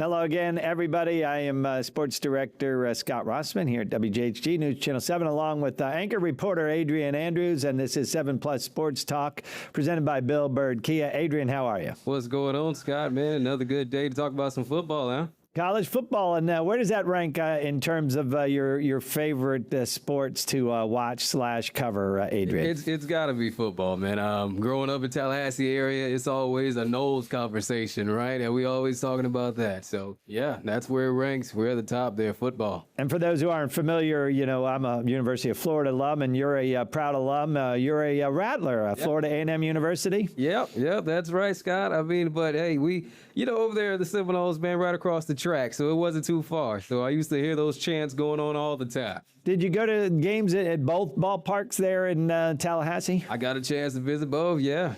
And hello again, everybody. I am Sports Director Scott Rossman here at WJHG News Channel 7, along with anchor reporter Adrian Andrews, and this is 7 Plus Sports Talk, presented by Bill Bird Kia. Adrian, how are you? What's going on, Scott, man? Another good day to talk about some football, huh? College football, and where does that rank in terms of your favorite sports to watch/cover, Adrian? It's got to be football, man. Growing up in Tallahassee area, it's always a Knowles conversation, right? And we always talking about that. So, yeah, that's where it ranks. We're at the top there, football. And for those who aren't familiar, you know, I'm a University of Florida alum, and you're a proud alum. You're a Rattler, Yep. Florida A&M University. Yep, that's right, Scott. I mean, but hey, over there, the Seminoles, man, right across the track, so it wasn't too far. So I used to hear those chants going on all the time. Did you go to games at both ballparks there in Tallahassee? I got a chance to visit both, yeah.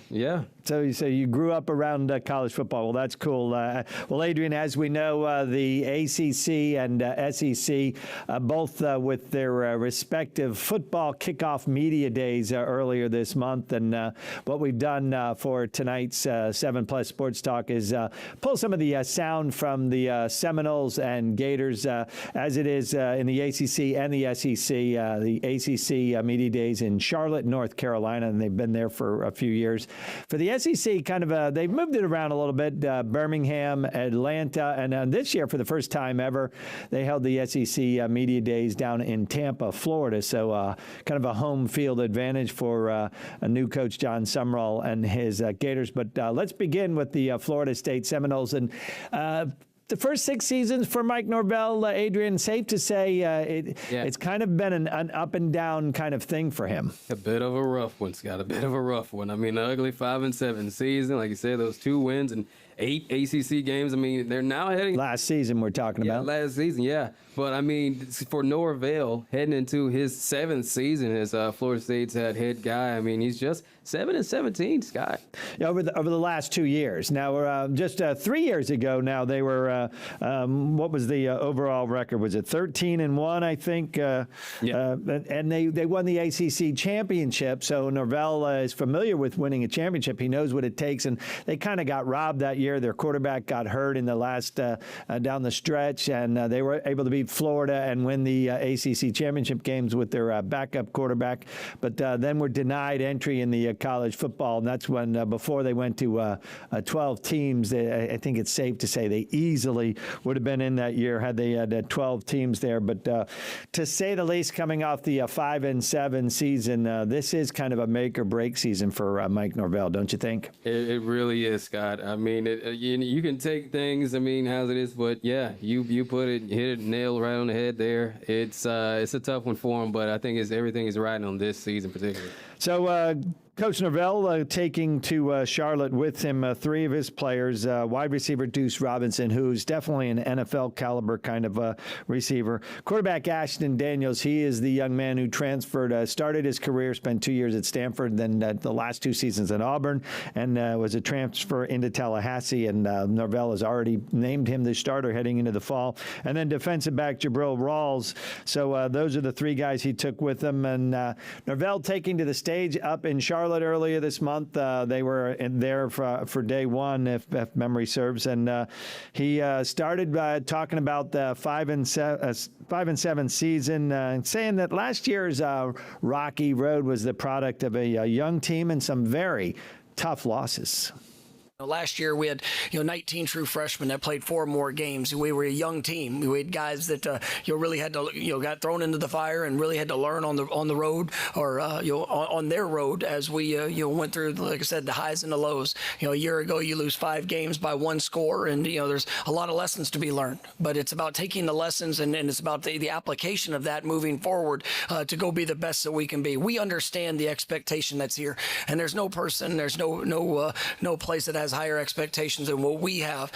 So you grew up around college football. Well, that's cool. Well, Adrian, as we know, the ACC and SEC, both with their respective football kickoff media days earlier this month. And what we've done for tonight's 7 Plus Sports Talk is pull some of the sound from the Seminoles and Gators as it is in the ACC and the SEC. The ACC media days in Charlotte, North Carolina, and they've been there for a few years. For the SEC, kind of they've moved it around a little bit. Birmingham, Atlanta, and this year, for the first time ever, they held the SEC media days down in Tampa, Florida. So kind of a home field advantage for a new coach, John Sumrall, and his Gators. But let's begin with the Florida State Seminoles. And the first 6 seasons for Mike Norvell, Adrian, safe to say it's kind of been an up and down kind of thing for him. A bit of a rough one, Scott. A bit of a rough one. I mean, the ugly 5-7 season, like you said, those 2 wins and 8 ACC games. I mean, they're now heading. Last season we're talking about. Last season, yeah. But I mean, for Norvell heading into his 7th season as Florida State's head guy, I mean, he's just 7-17, Scott. Yeah, over the last 2 years. Now, we're just 3 years ago. Now they were. What was the overall record? Was it 13-1? I think. And they won the ACC championship. So Norvell is familiar with winning a championship. He knows what it takes, and they kind of got robbed that year. Their quarterback got hurt in the last down the stretch, and they were able to beat Florida and win the ACC championship games with their backup quarterback. But then were denied entry in the college football, and that's when before they went to 12 teams. I think it's safe to say they easily would have been in that year had they had 12 teams there. But to say the least, coming off the 5-7 season, this is kind of a make or break season for Mike Norvell, don't you think? It really is, Scott. I mean, you can take things, I mean, as it is, but yeah, you hit it nail right on the head there. It's a tough one for him, but I think everything is riding on this season particularly. So Coach Norvell taking to Charlotte with him 3 of his players, wide receiver Deuce Robinson, who's definitely an NFL caliber kind of receiver. Quarterback Ashton Daniels, he is the young man who transferred, started his career, spent 2 years at Stanford, then the last 2 seasons at Auburn, and was a transfer into Tallahassee, and Norvell has already named him the starter heading into the fall. And then defensive back Jabril Rawls. So those are the 3 guys he took with him, and Norvell taking to the stage up in Charlotte earlier this month. They were in there for day 1, if memory serves, and he started talking about the 5-7 season, saying that last year's rocky road was the product of a young team and some very tough losses. Last year we had 19 true freshmen that played 4 more games. We were a young team. We had guys that really had to got thrown into the fire and really had to learn on the road or on their road as we went through, like I said, the highs and the lows. A year ago you lose 5 games by 1 score, and there's a lot of lessons to be learned. But it's about taking the lessons and it's about the application of that moving forward to go be the best that we can be. We understand the expectation that's here, and there's no person, there's no place that has higher expectations than what we have,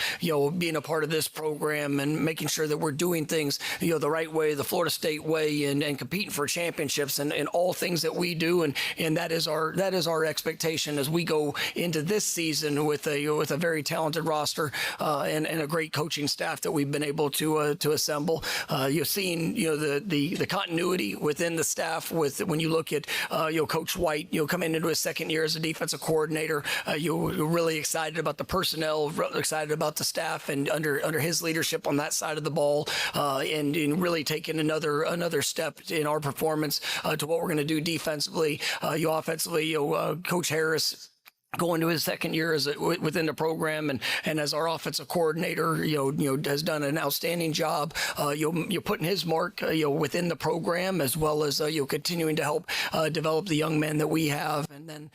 being a part of this program and making sure that we're doing things, the right way, the Florida State way, and competing for championships and all things that we do. And that is our expectation as we go into this season with a very talented roster and a great coaching staff that we've been able to assemble. You've seen, the continuity within the staff when you look at, Coach White, coming into his 2nd year as a defensive coordinator. You're really excited excited about the personnel, excited about the staff, and under his leadership on that side of the ball, and really taking another step in our performance to what we're going to do defensively. Offensively, Coach Harris going to his second year within the program, and as our offensive coordinator, has done an outstanding job. You're putting his mark, within the program, as well as continuing to help develop the young men that we have, and then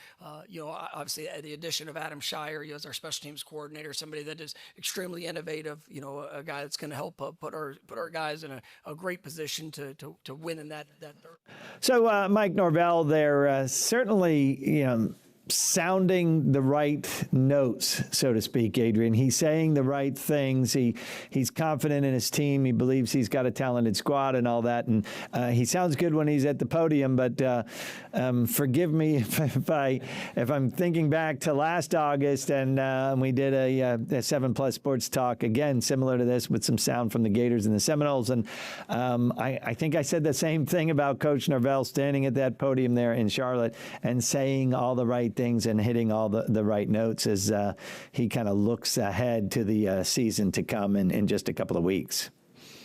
obviously the addition of Adam Shire as our special teams coordinator, somebody that is extremely innovative. A guy that's going to help put our guys in a great position to win in that third. So Mike Norvell, they're certainly sounding the right notes, so to speak, Adrian. He's saying the right things. He's confident in his team. He believes he's got a talented squad and all that. And he sounds good when he's at the podium. But forgive me if I'm thinking back to last August and we did a 7+ Sports Talk, again, similar to this, with some sound from the Gators and the Seminoles. And I think I said the same thing about Coach Norvell standing at that podium there in Charlotte and saying all the right things and hitting all the right notes as he kind of looks ahead to the season to come in just a couple of weeks.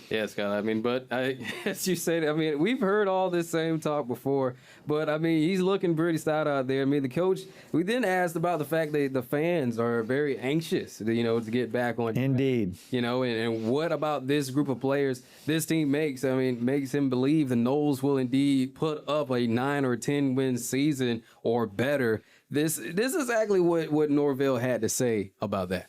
Yeah, Scott. But as you said, we've heard all this same talk before, but he's looking pretty stout out there. The coach, we then asked about the fact that the fans are very anxious, to get back on. Indeed. And what about this group of players this team makes him believe the Noles will indeed put up a 9 or 10 win season or better. This is exactly what Norvell had to say about that.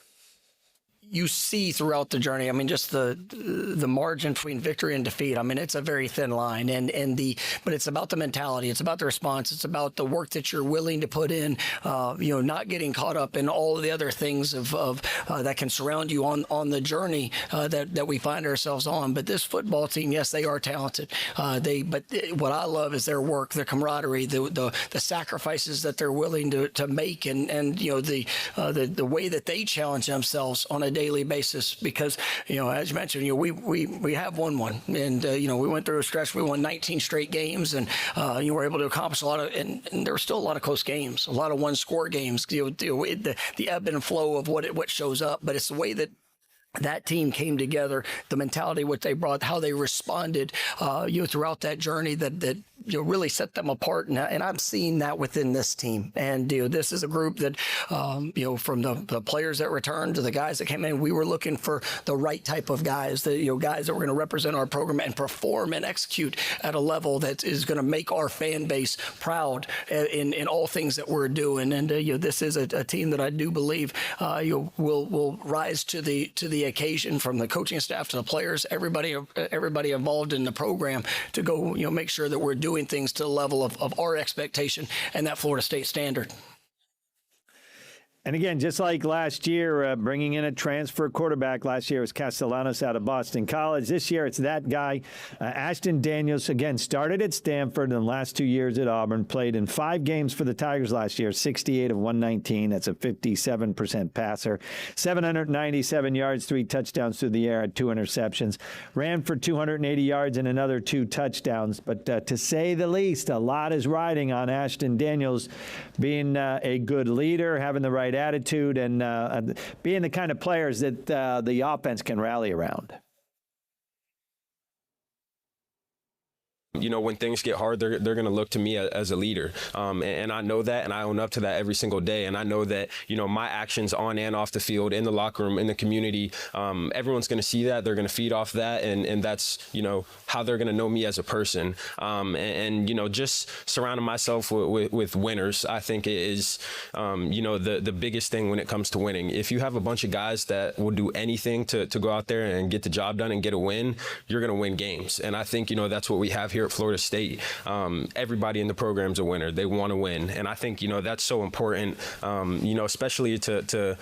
You see throughout the journey, just the margin between victory and defeat. It's a very thin line, but it's about the mentality. It's about the response. It's about the work that you're willing to put in. Not getting caught up in all of the other things of that can surround you on the journey that we find ourselves on. But this football team, yes, they are talented. But what I love is their work, their camaraderie, the sacrifices that they're willing to make, and the way that they challenge themselves on a daily basis, because as you mentioned, we have won one, and we went through a stretch. We won 19 straight games, and you were able to accomplish a lot of, and there were still a lot of close games, a lot of one-score games. The ebb and flow of what shows up, but it's the way that team came together, the mentality, what they brought, how they responded, throughout that journey that really set them apart. And I'm seeing that within this team. And this is a group that, from the players that returned to the guys that came in, we were looking for the right type of guys, guys that were going to represent our program and perform and execute at a level that is going to make our fan base proud in all things that we're doing. And this is a team that I do believe will rise to the occasion, from the coaching staff to the players, everybody involved in the program, to go make sure that we're doing things to the level of our expectation and that Florida State standard. And again, just like last year, bringing in a transfer quarterback. Last year was Castellanos out of Boston College. This year it's that guy, Ashton Daniels, again, started at Stanford in the last 2 years at Auburn, played in 5 games for the Tigers last year, 68 of 119. That's a 57% passer, 797 yards, 3 touchdowns through the air, had 2 interceptions, ran for 280 yards and another 2 touchdowns. But to say the least, a lot is riding on Ashton Daniels being a good leader, having the right attitude, and being the kind of players that the offense can rally around. When things get hard, they're going to look to me as a leader. And I know that, and I own up to that every single day. And I know that, my actions on and off the field, in the locker room, in the community, everyone's going to see that. They're going to feed off that. And that's, how they're going to know me as a person. And just surrounding myself with winners, I think is, the biggest thing when it comes to winning. If you have a bunch of guys that will do anything to go out there and get the job done and get a win, you're going to win games. And I think, that's what we have here at Florida State. Everybody in the program's a winner. They want to win. And I think, that's so important, especially to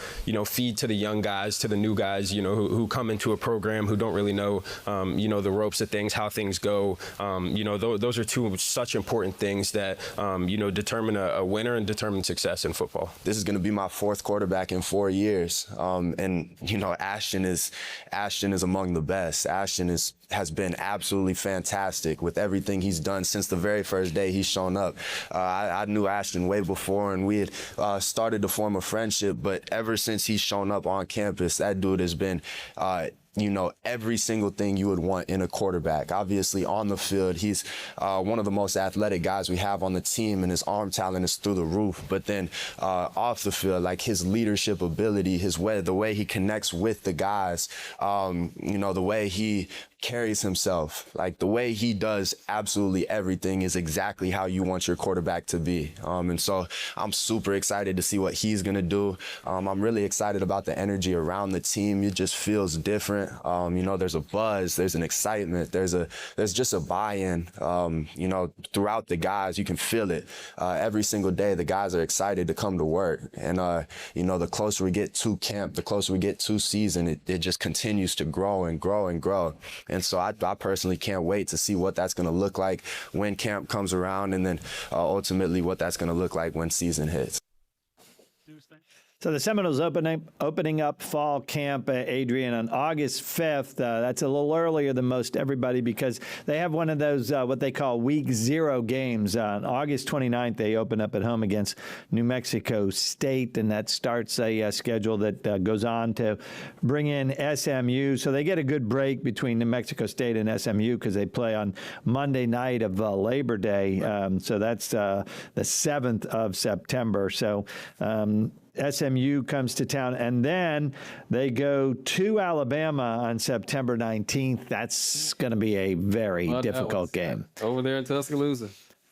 feed to the young guys, to the new guys, who come into a program who don't really know, the ropes of things, how things go. Those are 2 such important things that, determine a winner and determine success in football. This is going to be my 4th quarterback in 4 years. And, Ashton is among the best. Ashton is has been absolutely fantastic with everything he's done since the very first day he's shown up. I knew Ashton way before, and we had started to form a friendship, but ever since he's shown up on campus, that dude has been every single thing you would want in a quarterback. Obviously, on the field, he's one of the most athletic guys we have on the team, and his arm talent is through the roof. But then off the field, like his leadership ability, the way he connects with the guys, the way he carries himself, like the way he does absolutely everything is exactly how you want your quarterback to be. And so I'm super excited to see what he's going to do. I'm really excited about the energy around the team. It just feels different. There's a buzz, there's an excitement, there's just a buy-in, throughout the guys. You can feel it. Every single day, the guys are excited to come to work. And, the closer we get to camp, the closer we get to season, it just continues to grow and grow and grow. And so I personally can't wait to see what that's going to look like when camp comes around, and then ultimately what that's going to look like when season hits. So the Seminoles opening up fall camp, Adrian, on August 5th. That's a little earlier than most everybody because they have one of those what they call week 0 games. On August 29th, they open up at home against New Mexico State, and that starts a schedule that goes on to bring in SMU. So they get a good break between New Mexico State and SMU because they play on Monday night of Labor Day. So that's the 7th of September. So SMU comes to town, and then they go to Alabama on September 19th. That's going to be a very difficult game. Over there in Tuscaloosa.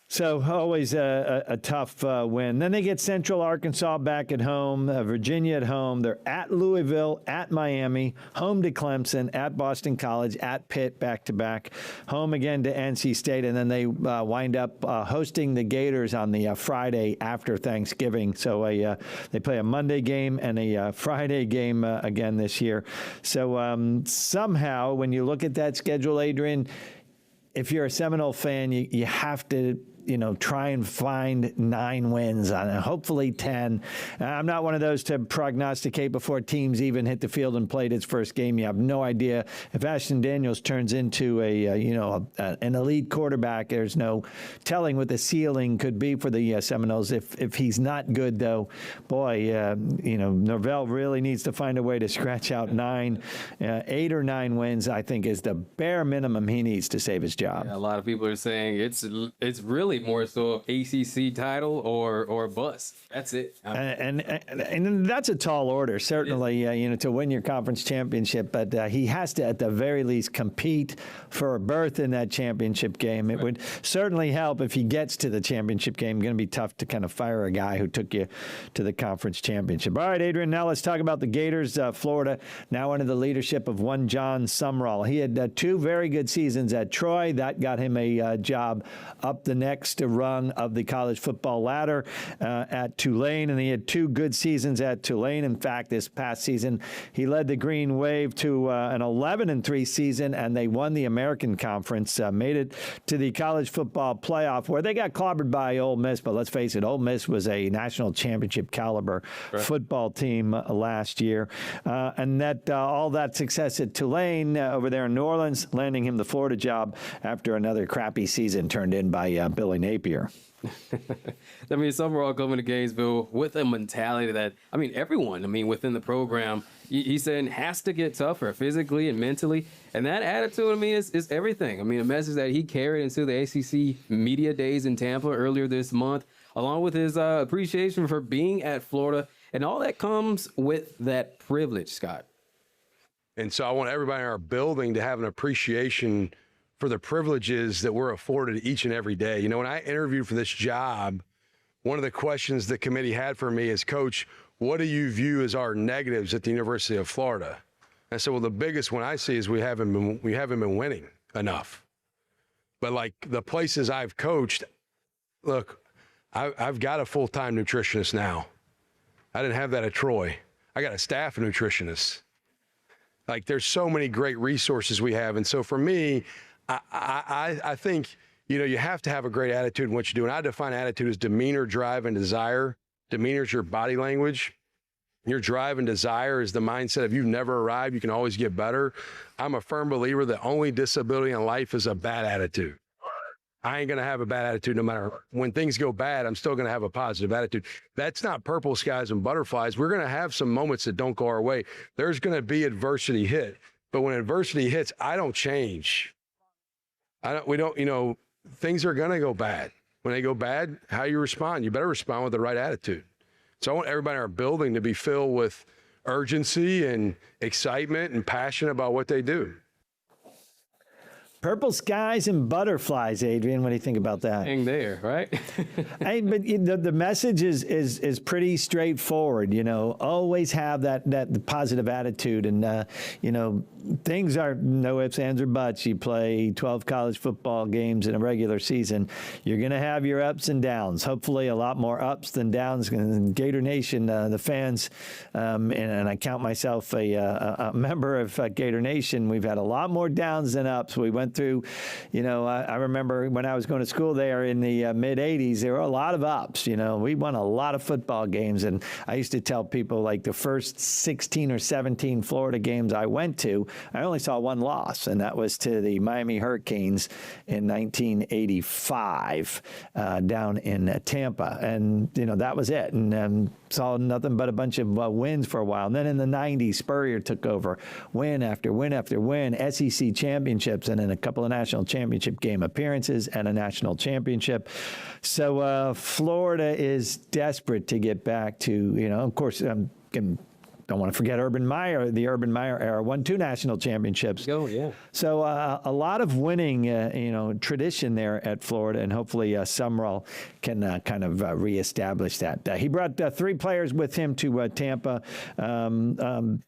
So always a tough win. Then they get Central Arkansas back at home, Virginia at home. They're at Louisville, at Miami, home to Clemson, at Boston College, at Pitt, back-to-back, home again to NC State, and then they wind up hosting the Gators on the Friday after Thanksgiving. So they play a Monday game and a Friday game again this year. So somehow, when you look at that schedule, Adrian, if you're a Seminole fan, you have to try and find 9 wins on it, hopefully 10. I'm not one of those to prognosticate before teams even hit the field and played its first game. You have no idea if Ashton Daniels turns into an elite quarterback. There's no telling what the ceiling could be for the Seminoles. If he's not good, though, boy, Norvell really needs to find a way to scratch out 8 or 9 wins. I think is the bare minimum he needs to save his job. Yeah, a lot of people are saying it's really more so ACC title or bust. That's it. And that's a tall order, certainly, to win your conference championship. But he has to, at the very least, compete for a berth in that championship game. It would certainly help if he gets to the championship game. Going to be tough to kind of fire a guy who took you to the conference championship. All right, Adrian, now let's talk about the Gators. Florida, now under the leadership of one John Sumrall. He had 2 very good seasons at Troy. That got him a job up the next rung of the college football ladder at Tulane, and he had 2 good seasons at Tulane. In fact, this past season, he led the Green Wave to an 11-3 season, and they won the American Conference, made it to the college football playoff, where they got clobbered by Ole Miss. But let's face it, Ole Miss was a national championship caliber football team last year, and that all that success at Tulane over there in New Orleans, landing him the Florida job after another crappy season turned in by Billy Napier. I mean, some are all coming to Gainesville with a mentality that, everyone, within the program, he's saying has to get tougher physically and mentally. And that attitude, is everything. A message that he carried into the ACC media days in Tampa earlier this month, along with his appreciation for being at Florida. And all that comes with that privilege, Scott. And so I want everybody in our building to have an appreciation for the privileges that we're afforded each and every day. When I interviewed for this job, one of the questions the committee had for me is, Coach, what do you view as our negatives at the University of Florida? And I said, well, the biggest one I see is we haven't been winning enough. But like the places I've coached, look, I've got a full-time nutritionist now. I didn't have that at Troy. I got a staff of nutritionists. Like, there's so many great resources we have. And so for me, I think, you have to have a great attitude in what you do. And I define attitude as demeanor, drive, and desire. Demeanor is your body language. your drive and desire is the mindset of you've never arrived, you can always get better. I'm a firm believer that only disability in life is a bad attitude. I ain't going to have a bad attitude no matter when things go bad. I'm still going to have a positive attitude. That's not purple skies and butterflies. We're going to have some moments that don't go our way. There's going to be adversity hit. But when adversity hits, I don't change. Things are going to go bad. When they go bad, how you respond, you better respond with the right attitude. So I want everybody in our building to be filled with urgency and excitement and passion about what they do. Purple skies and butterflies, Adrian. What do you think about that? Hang there, right? But the message is pretty straightforward. Always have that positive attitude, and things are no ifs, ands, or buts. You play 12 college football games in a regular season. You're going to have your ups and downs. Hopefully, a lot more ups than downs. In Gator Nation, the fans, and I count myself a member of Gator Nation. We've had a lot more downs than ups. We went through, I remember when I was going to school there in the mid 80s, there were a lot of ups. We won a lot of football games, and I used to tell people like the first 16 or 17 Florida games I went to, I only saw one loss, and that was to the Miami Hurricanes in 1985 down in Tampa, and that was it. And saw nothing but a bunch of wins for a while. And then in the 90s, Spurrier took over, win after win after win, SEC championships, and then a couple of national championship game appearances and a national championship. So Florida is desperate to get back to, of course, don't want to forget Urban Meyer. The Urban Meyer era won 2 national championships. Oh, yeah. So a lot of winning, tradition there at Florida, and hopefully Summerall can kind of reestablish that. He brought 3 players with him to Tampa,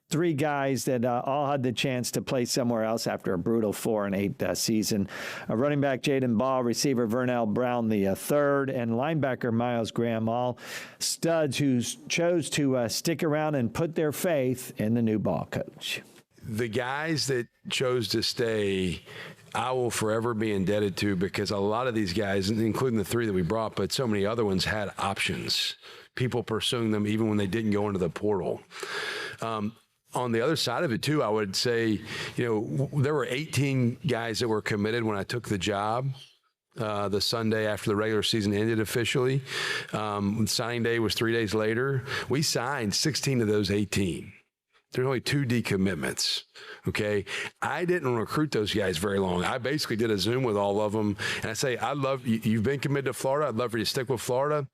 3 guys that all had the chance to play somewhere else after a brutal 4-8 season. Running back Jaden Ball, receiver Vernell Brown the third, and linebacker Miles Graham, all studs who chose to stick around and put their faith in the new ball coach. The guys that chose to stay, I will forever be indebted to, because a lot of these guys, including the 3 that we brought, but so many other ones, had options. People pursuing them even when they didn't go into the portal. On the other side of it, too, I would say, there were 18 guys that were committed when I took the job. The Sunday after the regular season ended officially. Signing day was 3 days later. We signed 16 of those 18. There's only 2 decommitments. Okay. I didn't recruit those guys very long. I basically did a Zoom with all of them. And I say, I love you. You've been committed to Florida. I'd love for you to stick with Florida.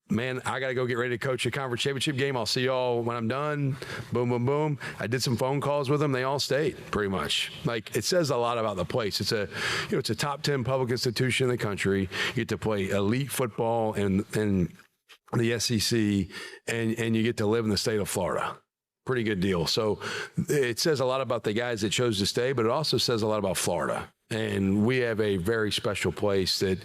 Man, I got to go get ready to coach a conference championship game. I'll see y'all when I'm done. Boom, boom, boom. I did some phone calls with them. They all stayed pretty much. Like, it says a lot about the place. It's a top 10 public institution in the country. You get to play elite football in the SEC, and you get to live in the state of Florida. Pretty good deal. So it says a lot about the guys that chose to stay, but it also says a lot about Florida. And we have a very special place that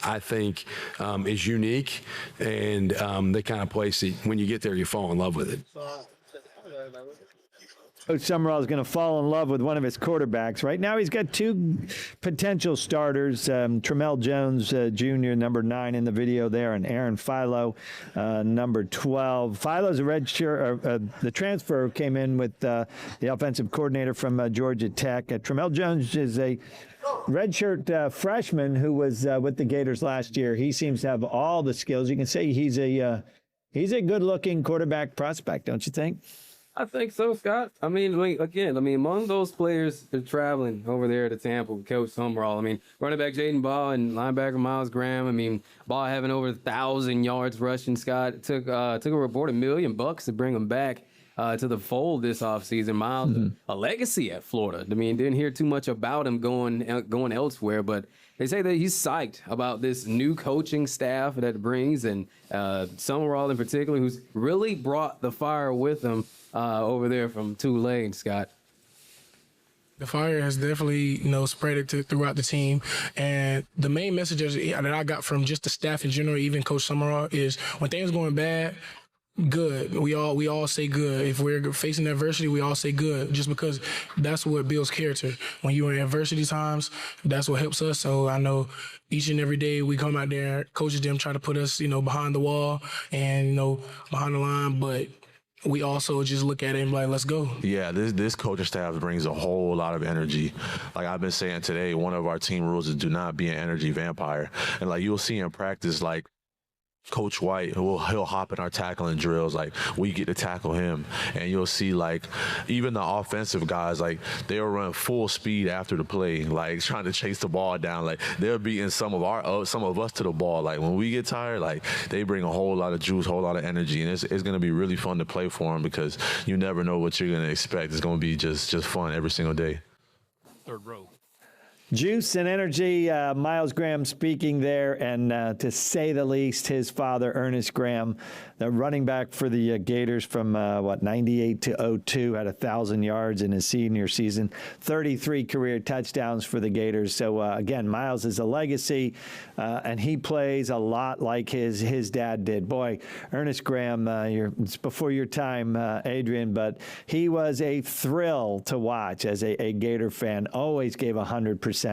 I think is unique, and the kind of place that when you get there, you fall in love with it. Coach Summerall is going to fall in love with one of his quarterbacks. Right now, he's got 2 potential starters, Tramell Jones Jr., number 9 in the video there, and Aaron Philo, number 12. Philo's a redshirt. The transfer came in with the offensive coordinator from Georgia Tech. Tramell Jones is a redshirt freshman who was with the Gators last year. He seems to have all the skills. You can say he's a good-looking quarterback prospect, don't you think? I think so, Scott. Among those players that are traveling over there to Tampa with Coach Summerall, running back Jaden Ball and linebacker Miles Graham, Ball having over 1,000 yards rushing, Scott. It took a reported $1 million to bring him back to the fold this offseason. Miles, a legacy at Florida. Didn't hear too much about him going elsewhere, but they say that he's psyched about this new coaching staff that it brings, and Summerall in particular, who's really brought the fire with him over there from Tulane, Scott. The fire has definitely, spread it throughout the team. And the main message that I got from just the staff in general, even Coach Summerall, is when things are going bad, good. We all say good. If we're facing adversity, we all say good, just because that's what builds character. When you're in adversity times, that's what helps us. So I know each and every day we come out there, coaches them try to put us, behind the wall and, behind the line, but we also just look at it and be like, let's go. Yeah, this coaching staff brings a whole lot of energy. Like I've been saying today, one of our team rules is do not be an energy vampire. And like you'll see in practice, like Coach White, he'll hop in our tackling drills. Like we get to tackle him, and you'll see like even the offensive guys, like they'll run full speed after the play, like trying to chase the ball down. Like they're beating some of us to the ball. Like when we get tired, like they bring a whole lot of juice, whole lot of energy, and it's going to be really fun to play for them because you never know what you're going to expect. It's going to be just fun every single day. Third row. Juice and energy, Miles Graham speaking there, and to say the least, his father, Ernest Graham, the running back for the Gators from, 98 to 02, had 1,000 yards in his senior season, 33 career touchdowns for the Gators. So, again, Miles is a legacy, and he plays a lot like his dad did. Boy, Ernest Graham, it's before your time, Adrian, but he was a thrill to watch as a Gator fan, always gave 100%.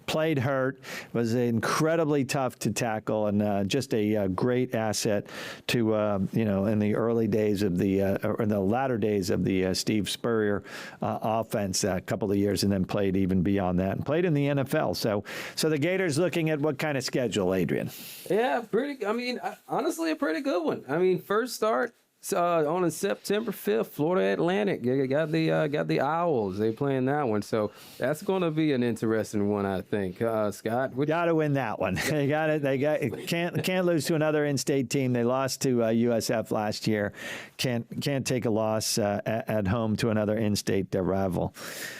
Played hurt, was incredibly tough to tackle, and just a great asset to in the early days of or in the latter days of the Steve Spurrier offense, a couple of years, and then played even beyond that, and played in the NFL. So the Gators looking at what kind of schedule, Adrian? Yeah, pretty. I mean, honestly, a pretty good one. I mean, first start. On September 5th, Florida Atlantic got the Owls. They playing that one, so that's going to be an interesting one, I think. Scott, got to win that one. They got it. Can't lose to another in-state team. They lost to USF last year. Can't take a loss at home to another in-state rival.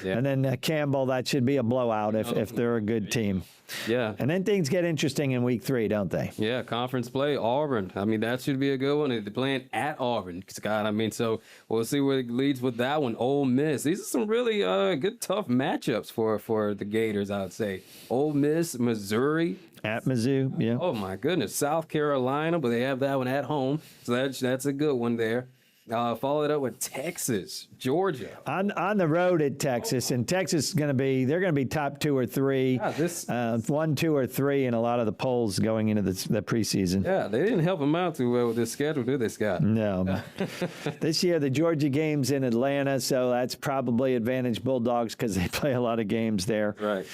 Yeah. And then Campbell, that should be a blowout if they're a good team. Yeah. And then things get interesting in week 3, don't they? Yeah, conference play, Auburn. I mean, that should be a good one. They're playing at Auburn, Scott. I mean, so we'll see where it leads with that one. Ole Miss. These are some really good, tough matchups for the Gators, I would say. Ole Miss, Missouri. At Mizzou, yeah. Oh, my goodness. South Carolina, but they have that one at home. So that's a good one there. Followed up with Texas, Georgia. On the road at Texas, and Texas is they're going to be top 2 or 3, 1, 2, or 3 in a lot of the polls going into the preseason. Yeah, they didn't help them out too well with this schedule, did they, Scott? No. This year, the Georgia game's in Atlanta, so that's probably advantage Bulldogs because they play a lot of games there. Right.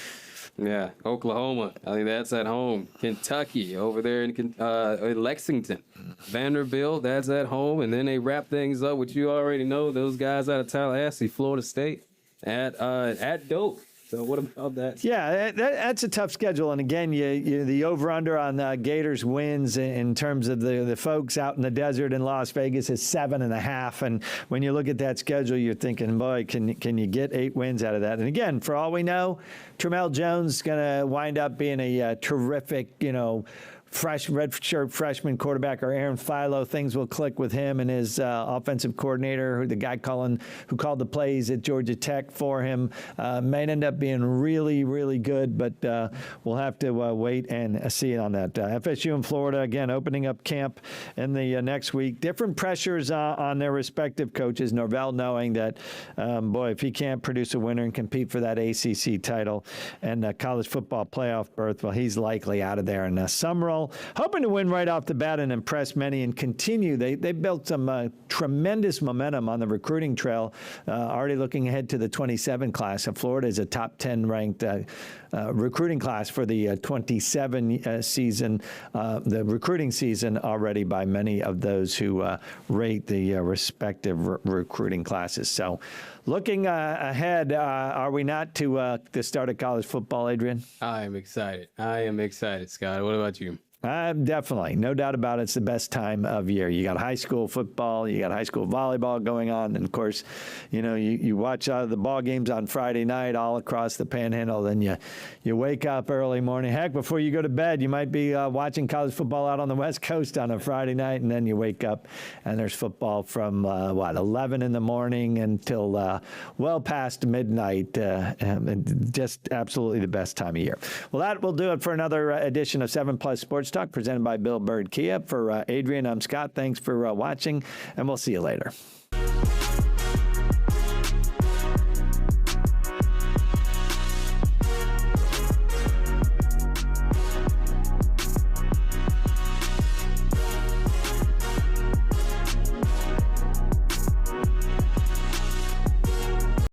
Yeah, Oklahoma. I think that's at home. Kentucky over there in Lexington. Vanderbilt, that's at home. And then they wrap things up, which you already know, those guys out of Tallahassee, Florida State, at Doak. So what about that? Yeah, that's a tough schedule. And again, the over-under on Gators wins in terms of the folks out in the desert in Las Vegas is 7.5. And when you look at that schedule, you're thinking, boy, can you get 8 wins out of that? And again, for all we know, Tramel Jones is going to wind up being a terrific, redshirt freshman quarterback, or Aaron Philo. Things will click with him and his offensive coordinator, the guy who called the plays at Georgia Tech for him. May end up being really, really good, but we'll have to wait and see on that. FSU and Florida, again, opening up camp in the next week. Different pressures on their respective coaches. Norvell knowing that, if he can't produce a winner and compete for that ACC title and college football playoff berth, well, he's likely out of there. And Summerall, hoping to win right off the bat and impress many and continue. They built some tremendous momentum on the recruiting trail, already looking ahead to the 27 class. And Florida is a top 10 ranked recruiting class for the 27 season, the recruiting season already by many of those who rate the respective recruiting classes. So looking ahead, are we not to the start of college football, Adrian? I am excited, Scott. What about you? Definitely. No doubt about it. It's the best time of year. You got high school football, you got high school volleyball going on. And of course, you watch the ball games on Friday night all across the Panhandle. Then you wake up early morning. Heck, before you go to bed, you might be watching college football out on the West Coast on a Friday night. And then you wake up and there's football from 11 in the morning until well past midnight. Just absolutely the best time of year. Well, that will do it for another edition of 7 Plus Sports Talk presented by Bill Bird Kia. For Adrian, I'm Scott. Thanks for watching, and we'll see you later.